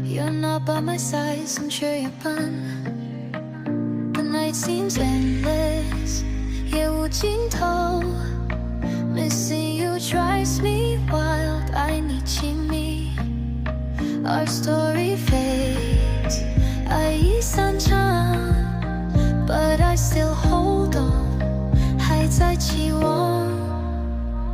You're not by my side， some 却也笨。The night seems endless， 夜无尽头。Missing you drives me wild， 爱你亲密。Our story fades， 爱已散场 ，But I still hold on， 还在期望。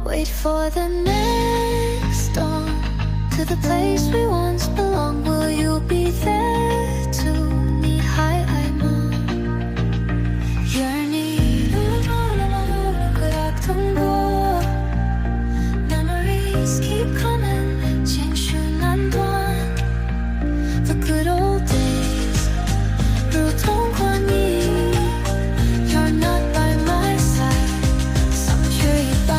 Wait for the next dawn，to the place we once belonged. Will you be there too？ 你还爱吗？ Yearning， 可要等过 Memories keep coming， 情绪难断 The good old days， 如同光阴 You're not by my side， 丧却一半。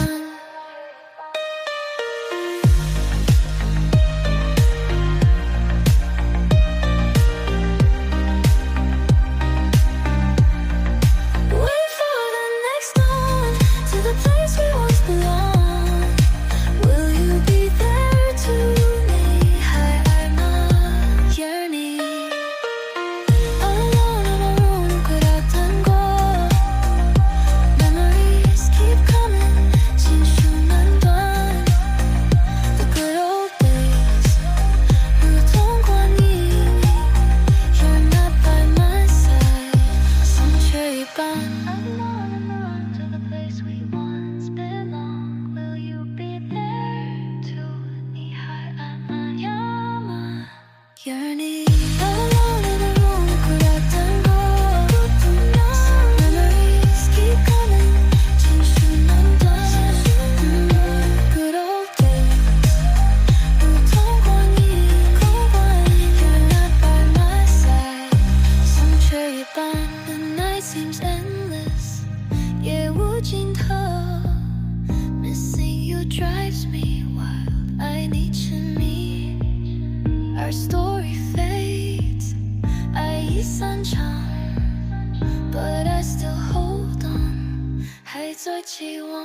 Seems endless， 夜无尽头 Missing you drives me wild， 爱你痴迷 Our story fades， 爱已散场 But I still hold on， 还在期望。